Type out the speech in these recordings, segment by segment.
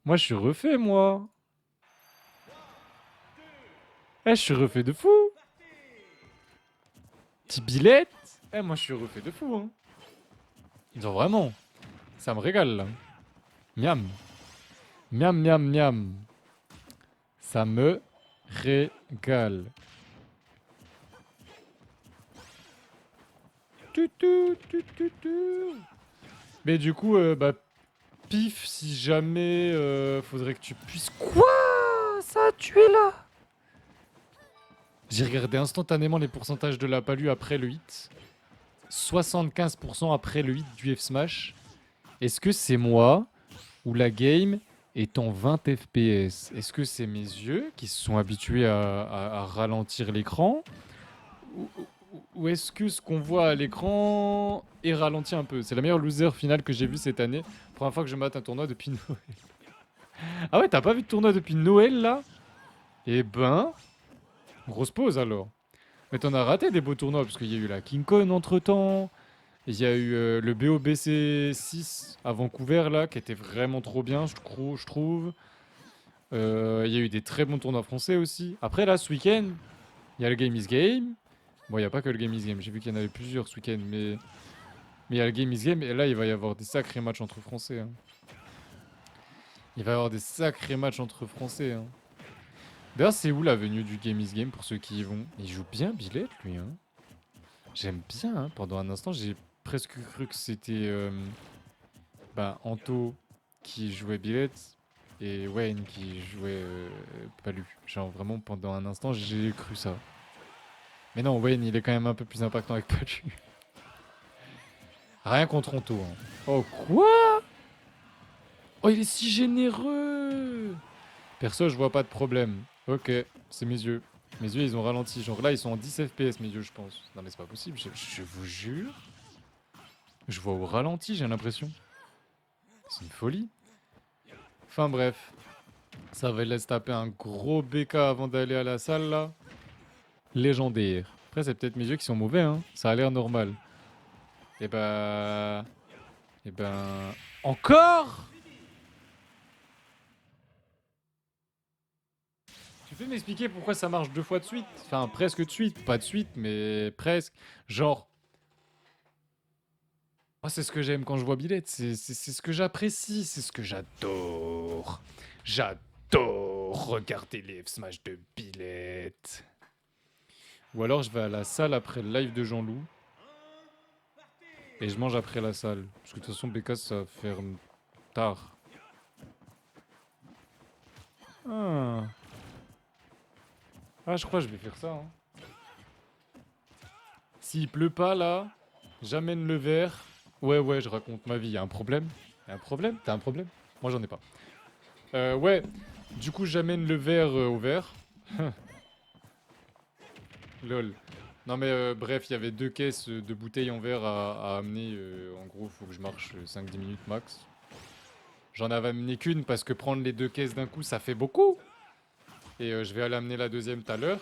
Moi, je suis refait, moi. Eh, je suis refait de fou. Petit billette. Eh, moi, je suis refait de fou, hein. Genre, vraiment. Ça me régale, là. Miam. Miam, miam, miam. Ça me régale. Tu. Mais du coup, bah, pif, si jamais faudrait que tu puisses. Quoi? Ça, tu es là? J'ai regardé instantanément les pourcentages de la palu après le hit. 75% après le hit du F-Smash. Est-ce que c'est moi ou la game est en 20 FPS? Est-ce que c'est mes yeux qui se sont habitués à ralentir l'écran? Ou est-ce que ce qu'on voit à l'écran est ralenti un peu? C'est la meilleure loser finale que j'ai vue cette année. Première fois que je mate un tournoi depuis Noël. Ah ouais, t'as pas vu de tournoi depuis Noël là? Eh ben, grosse pause alors. Mais t'en as raté des beaux tournois parce qu'il y a eu la King Kong entre temps. Il y a eu le BOBC 6 à Vancouver là qui était vraiment trop bien, je trouve. Il y a eu des très bons tournois français aussi. Après là, ce week-end, il y a le Game is Game. Bon, il n'y a pas que le Game is Game. J'ai vu qu'il y en avait plusieurs ce week-end, mais il y a le Game is Game et là, il va y avoir des sacrés matchs entre Français, hein. Il va y avoir des sacrés matchs entre Français, hein. D'ailleurs, c'est où la venue du Game is Game pour ceux qui y vont? Il joue bien Billet, lui, hein. J'aime bien, hein. Pendant un instant, j'ai presque cru que c'était bah, Anto qui jouait Billet et Wayne qui jouait Palu. Genre vraiment, pendant un instant, j'ai cru ça. Mais non, Wayne, il est quand même un peu plus impactant avec Palu. Rien contre Anto, hein. Oh, quoi? Oh, il est si généreux! Perso, je vois pas de problème. Ok, c'est mes yeux. Mes yeux, ils ont ralenti. Genre là, ils sont en 10 FPS, mes yeux, je pense. Non, mais c'est pas possible. Je vous jure. Je vois au ralenti, j'ai l'impression. C'est une folie. Enfin bref. Ça va laisser taper un gros BK avant d'aller à la salle, là. Légendaire. Après, c'est peut-être mes yeux qui sont mauvais, hein. Ça a l'air normal. Et bah... Et ben... Encore? Tu peux m'expliquer pourquoi ça marche deux fois de suite? Enfin, presque de suite. Pas de suite, mais presque. Genre, moi, c'est ce que j'aime quand je vois Billette. C'est ce que j'apprécie. C'est ce que j'adore. J'adore regarder les F-Smash de Billette. Ou alors, je vais à la salle après le live de Jean-Loup. Et je mange après la salle. Parce que de toute façon, BK, ça ferme tard. Ah. Ah, je crois que je vais faire ça, hein. S'il pleut pas, là, j'amène le verre. Ouais, ouais, je raconte ma vie. Y a un problème? Y a un problème? T'as un problème? Moi, j'en ai pas. Ouais. Du coup, j'amène le verre au verre. Lol. Non mais bref, il y avait deux caisses de bouteilles en verre à amener. En gros, faut que je marche 5-10 minutes max. J'en avais amené qu'une parce que prendre les deux caisses d'un coup, ça fait beaucoup. Et je vais aller amener la deuxième tout à l'heure.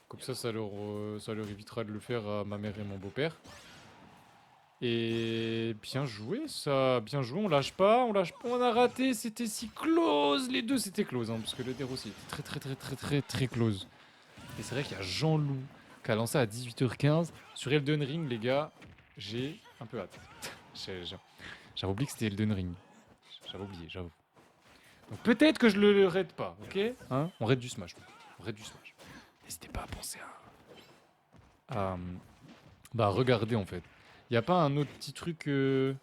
Comme ça leur évitera de le faire à ma mère et mon beau-père. Et bien joué ça, bien joué, on lâche pas, on lâche pas, on a raté, c'était si close, les deux c'était close, hein, parce que le déro aussi était très close. Et c'est vrai qu'il y a Jean-Loup qui a lancé à 18h15 sur Elden Ring, les gars, j'ai un peu hâte. J'avais oublié que c'était Elden Ring, j'avais oublié, j'avoue. Donc peut-être que je le raid pas, ok, hein, on raid du Smash, on raid du Smash. N'hésitez pas à penser à bah regarder en fait. Y a pas un autre petit truc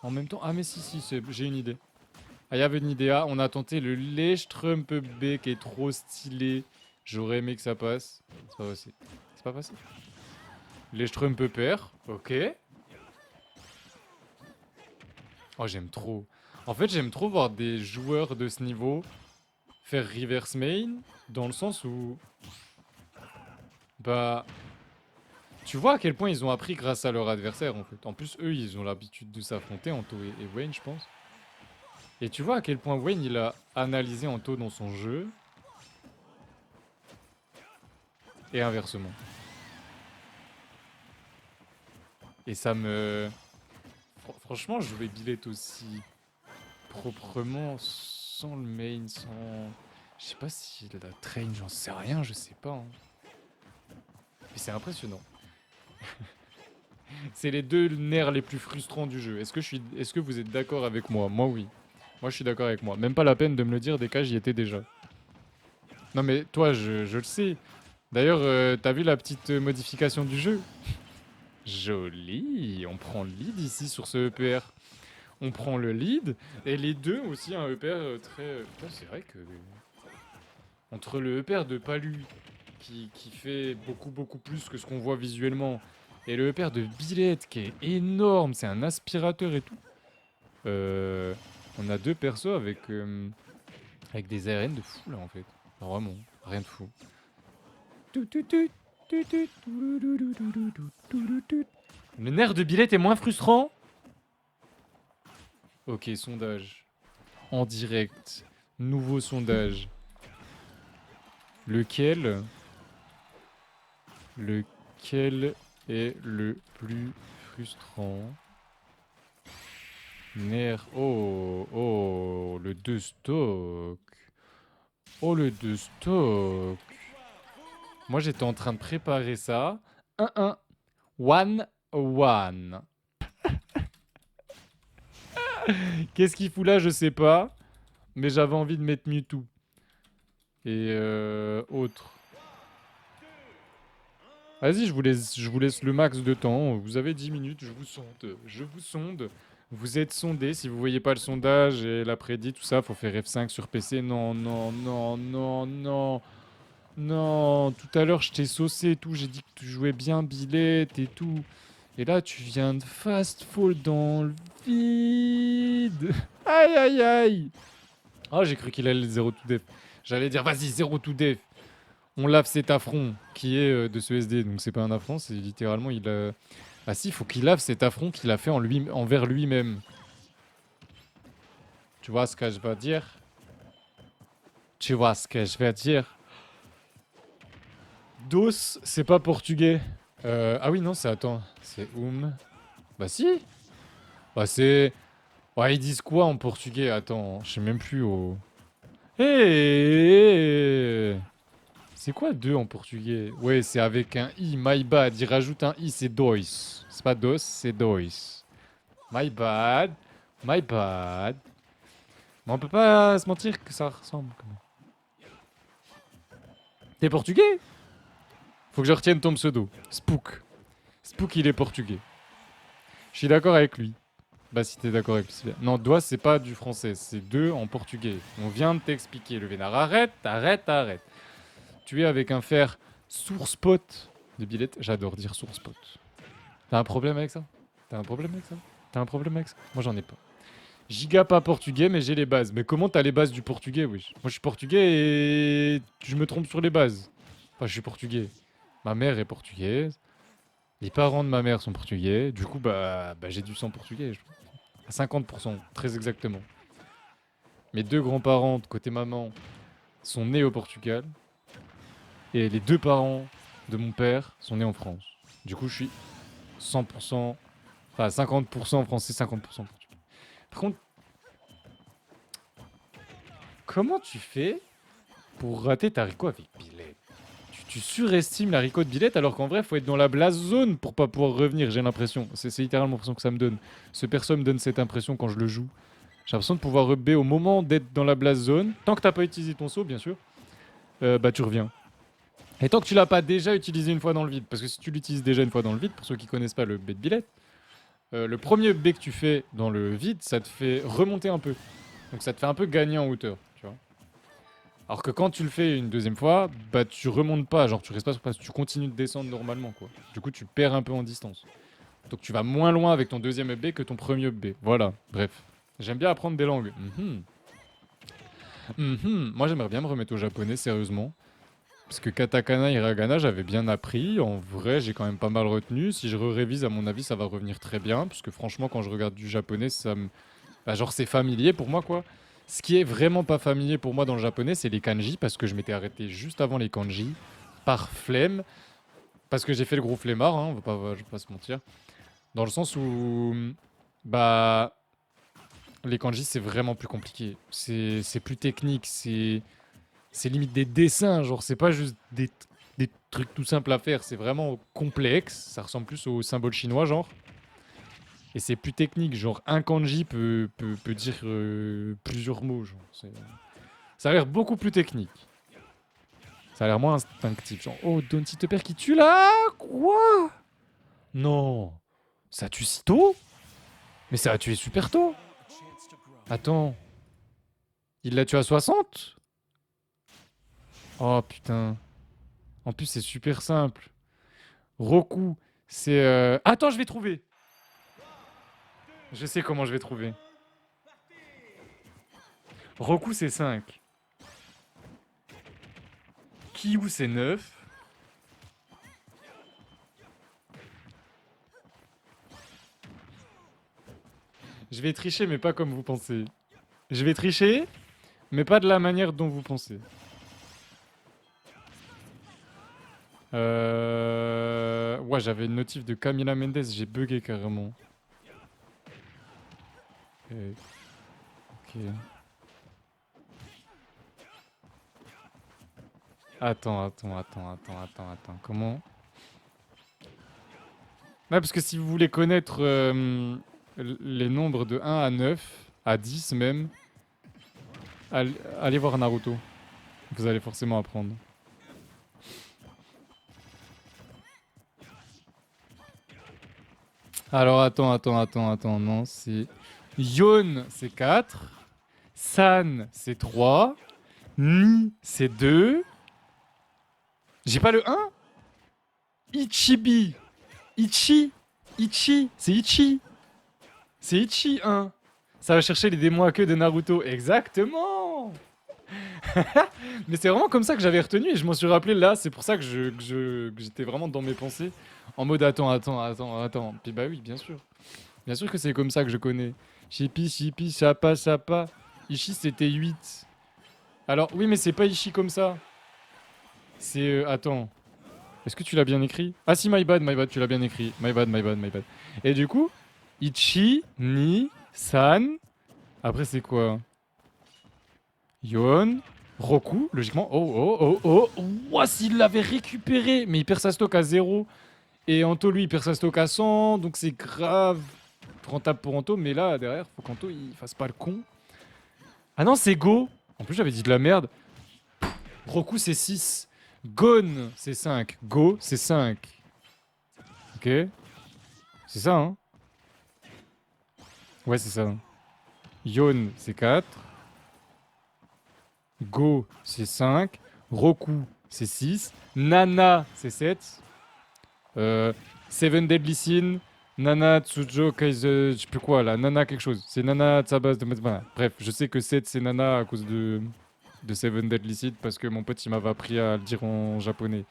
en même temps? Ah mais si, j'ai une idée. Ah, y avait une idée. Ah, on a tenté le Lech Trump B qui est trop stylé. J'aurais aimé que ça passe. C'est pas passé. C'est pas passé. Lech Trump père. Ok. Oh, j'aime trop. En fait, j'aime trop voir des joueurs de ce niveau faire reverse main dans le sens où bah tu vois à quel point ils ont appris grâce à leur adversaire en fait. En plus, eux, ils ont l'habitude de s'affronter, Anto et Wayne, je pense. Et tu vois à quel point Wayne il a analysé Anto dans son jeu et inversement. Et ça me... Franchement, jouer Billet aussi proprement, sans le main, sans... Je sais pas si la train, j'en sais rien, je sais pas. Hein. Mais c'est impressionnant. C'est les deux nerfs les plus frustrants du jeu. Est-ce que vous êtes d'accord avec moi? Moi, oui. Moi, je suis d'accord avec moi. Même pas la peine de me le dire, des cas, j'y étais déjà. Non, mais toi, je le sais. D'ailleurs, t'as vu la petite modification du jeu? Joli. On prend le lead ici sur ce EPR. On prend le lead. Et les deux aussi, un EPR très... Putain, c'est vrai que... Entre le EPR de Palu, qui fait beaucoup plus que ce qu'on voit visuellement, et le EPR de Billette, qui est énorme, c'est un aspirateur et tout. On a deux persos avec des ARN de fou, là, en fait. Non, vraiment, rien de fou. Le nerf de Billette est moins frustrant. Ok, sondage. En direct. Nouveau sondage. Lequel est le plus frustrant? Nerf. Oh, le 2 stock. Oh, le 2 stock. Moi, j'étais en train de préparer ça. 1-1. 1-1. Qu'est-ce qu'il fout là, je sais pas. Mais j'avais envie de mettre Mewtwo. Et autre. Vas-y, je vous laisse le max de temps. Vous avez 10 minutes, je vous sonde. Je vous sonde. Vous êtes sondé. Si vous voyez pas le sondage et la prédit, tout ça, faut faire F5 sur PC. Non, non, non, non, non. Non, tout à l'heure, je t'ai saucé et tout. J'ai dit que tu jouais bien Billette et tout. Et là, tu viens de fast fall dans le vide. Aïe, aïe, aïe. Oh, j'ai cru qu'il allait 0 to def. J'allais dire, vas-y, 0 to def. On lave cet affront qui est de ce SD. Donc, c'est pas un affront, c'est littéralement, il a... Ah si, il faut qu'il lave cet affront qu'il a fait envers lui-même. Tu vois ce que je veux dire? Tu vois ce que je veux dire? Dos, c'est pas portugais. Ah oui, non, c'est... Attends, c'est Bah si. Bah c'est... Ouais, ils disent quoi en portugais? Attends, je sais même plus au... Hey, c'est quoi deux en portugais? Ouais, c'est avec un i, my bad. Il rajoute un i, c'est dois. C'est pas dos, c'est dois. My bad, my bad. Mais on peut pas se mentir que ça ressemble quand même. T'es portugais? Faut que je retienne ton pseudo. Spook. Spook, il est portugais. Je suis d'accord avec lui. Bah si t'es d'accord avec lui. Non, doigt c'est pas du français, c'est deux en portugais. On vient de t'expliquer le vénard. Arrête, arrête, arrête. Tu es avec un fer source-pot de Billette. J'adore dire source-pot. T'as un problème avec ça? T'as un problème avec ça? T'as un problème avec ça? Moi j'en ai pas. Giga pas portugais, mais j'ai les bases. Mais comment t'as les bases du portugais, oui? Moi je suis portugais et je me trompe sur les bases. Enfin, je suis portugais. Ma mère est portugaise. Les parents de ma mère sont portugais. Du coup, bah j'ai du sang portugais. À 50%, très exactement. Mes deux grands-parents de côté maman sont nés au Portugal. Et les deux parents de mon père sont nés en France. Du coup, je suis 100%, enfin 50% français, 50% portugais. Par contre, comment tu fais pour rater ta Rico avec Billette? Tu surestimes la Rico de Billette alors qu'en vrai, faut être dans la blast zone pour pas pouvoir revenir, j'ai l'impression. C'est littéralement l'impression que ça me donne. Ce perso me donne cette impression quand je le joue. J'ai l'impression de pouvoir rub au moment d'être dans la blast zone. Tant que t'as pas utilisé ton saut, bien sûr, bah tu reviens. Et tant que tu l'as pas déjà utilisé une fois dans le vide, parce que si tu l'utilises déjà une fois dans le vide, pour ceux qui connaissent pas le B de Billette, le premier B que tu fais dans le vide, ça te fait remonter un peu. Donc ça te fait un peu gagner en hauteur, tu vois. Alors que quand tu le fais une deuxième fois, bah tu remontes pas, genre tu restes pas sur place, tu continues de descendre normalement, quoi. Du coup, tu perds un peu en distance. Donc tu vas moins loin avec ton deuxième B que ton premier B. Voilà, bref. J'aime bien apprendre des langues. Moi, j'aimerais bien me remettre au japonais, sérieusement. Parce que katakana, hiragana, j'avais bien appris. En vrai, j'ai quand même pas mal retenu. Si je révise, à mon avis, ça va revenir très bien. Parce que franchement, quand je regarde du japonais, ça me... Bah, genre, c'est familier pour moi, quoi. Ce qui est vraiment pas familier pour moi dans le japonais, c'est les kanji. Parce que je m'étais arrêté juste avant les kanji. Par flemme. Parce que j'ai fait le gros flemmard, hein, je vais pas se mentir. Dans le sens où... Bah... Les kanji, c'est vraiment plus compliqué. C'est plus technique, c'est limite des dessins, genre c'est pas juste des trucs tout simples à faire, c'est vraiment complexe, ça ressemble plus au symbole chinois genre. Et c'est plus technique, genre un kanji peut dire plusieurs mots, genre. Ça a l'air beaucoup plus technique. Ça a l'air moins instinctif, genre oh Donty te perd qui tue là. Quoi? Non. Ça tue si tôt? Mais ça a tué super tôt. Attends. Il l'a tué à 60? Oh putain. En plus c'est super simple. Roku, c'est... Attends, je vais trouver. Je sais comment je vais trouver. Roku, c'est 5. Kiyu, c'est 9. Je vais tricher, mais pas comme vous pensez. Je vais tricher, mais pas de la manière dont vous pensez. Ouais, j'avais une notif de Camila Mendes, j'ai bugué carrément. Ok. Attends. Comment? Ouais, parce que si vous voulez connaître les nombres de 1 à 9, à 10 même, allez voir Naruto. Vous allez forcément apprendre. Alors attends. Non, c'est... Yon, c'est 4. San, c'est 3. Ni, c'est 2. J'ai pas le 1? Ichibi. Ichi. C'est Ichi. C'est Ichi 1. Ça va chercher les démons à queue de Naruto. Exactement. Mais c'est vraiment comme ça que j'avais retenu et je m'en suis rappelé là. C'est pour ça que j'étais vraiment dans mes pensées. En mode attends. Puis bah oui, bien sûr. Bien sûr que c'est comme ça que je connais. Chipi, chapa. Ichi, c'était 8. Alors, oui, mais c'est pas Ichi comme ça. C'est... attends. Est-ce que tu l'as bien écrit? Ah si, my bad, tu l'as bien écrit. My bad. Et du coup, Ichi, Ni, San... Après, c'est quoi? Yon, Roku, logiquement. Oh. Ouah, s'il l'avait récupéré. Mais il perd sa stock à 0. Et Anto, lui, il perd sa stock à 100. Donc c'est grave rentable pour Anto. Mais là, derrière, faut qu'Anto, il fasse pas le con. Ah non, c'est Go. En plus, j'avais dit de la merde. Roku, c'est 6. Gon, c'est 5. Go, c'est 5. Ok. C'est ça, hein? Ouais, c'est ça. Yon, c'est 4. Go, c'est 5. Roku, c'est 6. Nana, c'est 7. Seven Deadly Sin. Nana Tsujo Kaiser. Je sais plus quoi là. Nana quelque chose. C'est Nana Tsabas de Voilà. Bref, je sais que 7 c'est Nana à cause de Seven Deadly Sin parce que mon pote il m'avait appris à le dire en japonais.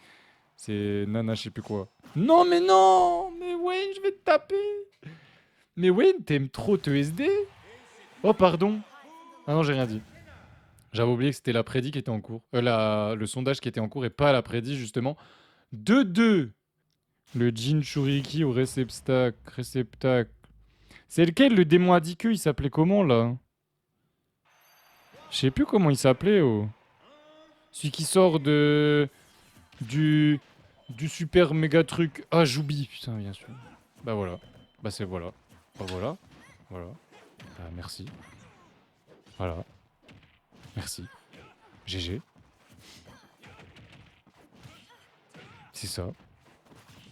C'est Nana, je sais plus quoi. Non, mais non! Mais Wayne, je vais te taper! Mais Wayne, t'aimes trop te SD? Oh, pardon. Ah non, j'ai rien dit. J'avais oublié que c'était la prédit qui était en cours. Le sondage qui était en cours et pas la prédit, justement. 2-2. Le Jinchuriki au réceptacle. C'est lequel, le démon à 10 queues? Il s'appelait comment, là? Je sais plus comment il s'appelait, oh. Celui qui sort du... Du super méga truc. Ah, j'oublie, putain, bien sûr. Bah voilà. Bah c'est voilà. Bah voilà. Voilà. Bah merci. Voilà. Merci. GG. C'est ça.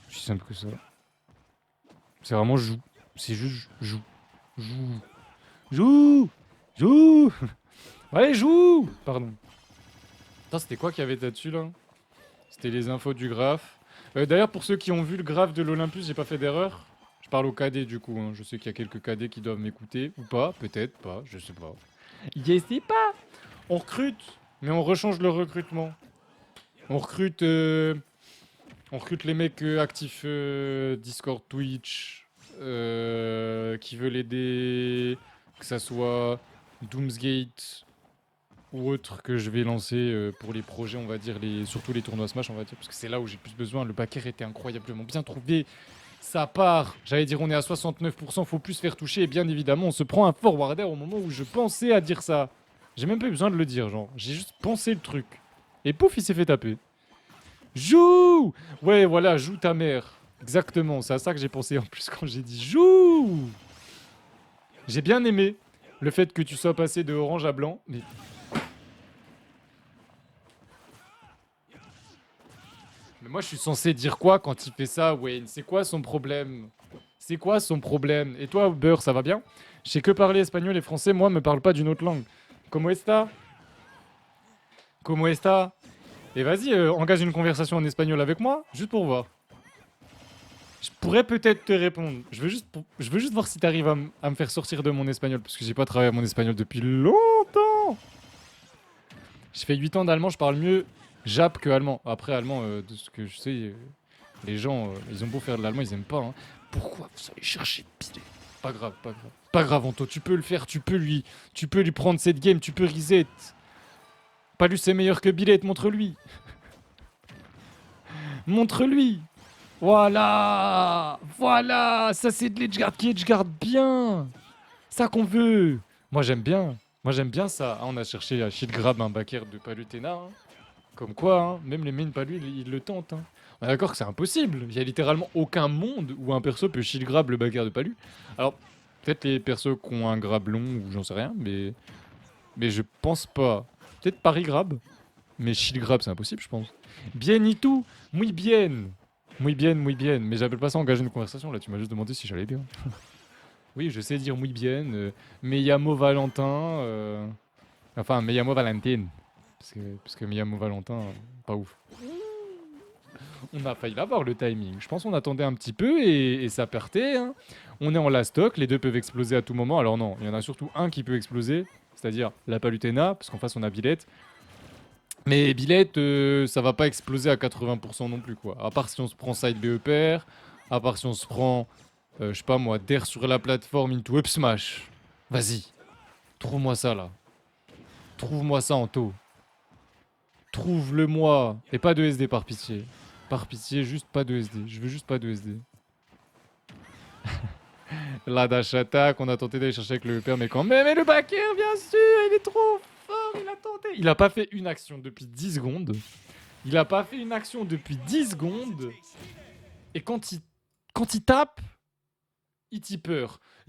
C'est simple que ça. C'est vraiment joue. C'est juste joue. Joue. Joue. Joue. Allez, joue. Pardon. Putain, c'était quoi qu'il y avait là-dessus, là? C'était les infos du graphe. D'ailleurs, pour ceux qui ont vu le graphe de l'Olympus, j'ai pas fait d'erreur. Je parle aux cadets, du coup. Hein. Je sais qu'il y a quelques cadets qui doivent m'écouter. Ou pas. Peut-être pas. Je sais pas. Je sais pas. On recrute. Mais on rechange le recrutement. On recrute... On recrute les mecs actifs Discord, Twitch, qui veulent aider, que ça soit Doomsgate ou autre que je vais lancer pour les projets, on va dire, surtout les tournois Smash, on va dire, parce que c'est là où j'ai plus besoin. Le backer était incroyablement bien trouvé. Ça part. J'allais dire on est à 69%, faut plus se faire toucher. Et bien évidemment, on se prend un forwarder au moment où je pensais à dire ça. J'ai même pas eu besoin de le dire, genre. J'ai juste pensé le truc. Et pouf, il s'est fait taper. Joue! Ouais, voilà, joue ta mère. Exactement, c'est à ça que j'ai pensé en plus quand j'ai dit joue! J'ai bien aimé le fait que tu sois passé de orange à blanc, mais moi je suis censé dire quoi quand il fait ça, Wayne? C'est quoi son problème? C'est quoi son problème? Et toi, Beurre, ça va bien? Je sais que parler espagnol et français, moi, me parle pas d'une autre langue. Como esta? Como esta? Et vas-y, engage une conversation en espagnol avec moi, juste pour voir. Je pourrais peut-être te répondre. Je veux juste voir si t'arrives à me faire sortir de mon espagnol, parce que j'ai pas travaillé à mon espagnol depuis longtemps. Je fais 8 ans d'allemand, je parle mieux jap que allemand. Après, allemand, de ce que je sais, les gens, ils ont beau faire de l'allemand, ils aiment pas. Hein. Pourquoi vous allez chercher de piler? Pas grave, pas grave. Pas grave, Anto, tu peux le faire, tu peux lui prendre cette game, tu peux reset. Palus c'est meilleur que Billet, montre-lui. Montre-lui. Voilà. Voilà, ça c'est de l'edgeguard qui edgeguard bien. Ça qu'on veut. Moi j'aime bien. Moi j'aime bien ça. Ah, on a cherché à shield grab un backer de Palutena. Hein. Comme quoi, hein, même les mains Palu, ils le tentent. Hein. On est d'accord que c'est impossible. Il y a littéralement aucun monde où un perso peut shield grab le backer de Palu. Alors, peut-être les persos qui ont un grab long ou j'en sais rien, mais je pense pas. Peut-être Paris grab, mais shield grab c'est impossible, je pense. Bien et tout, muy bien. Muy bien, muy bien. Mais j'appelle pas ça engager une conversation là, tu m'as juste demandé si j'allais bien. Oui, je sais dire muy bien. Me llamo Valentin. Enfin, me llamo Valentine. Parce que me llamo Valentin, pas ouf. On a failli l'avoir le timing. Je pense qu'on attendait un petit peu et ça partait. Hein. On est en last stock, les deux peuvent exploser à tout moment. Alors non, il y en a surtout un qui peut exploser, c'est-à-dire la Palutena, parce qu'en face on a Billette. Mais Billette, ça va pas exploser à 80% non plus, quoi. À part si on se prend side BE pair, à part si on se prend, je sais pas moi, d'air sur la plateforme into up smash. Vas-y, trouve-moi ça là. Trouve-moi ça en taux. Trouve-le-moi. Et pas de SD par pitié. Par pitié, juste pas de SD. Je veux juste pas de SD. La dash attack, on a tenté d'aller chercher avec le père, mais quand même, et le backer, bien sûr, il est trop fort, il a tenté. Il a pas fait une action depuis 10 secondes. Il a pas fait une action depuis 10 secondes. Et quand il tape, il tipeur.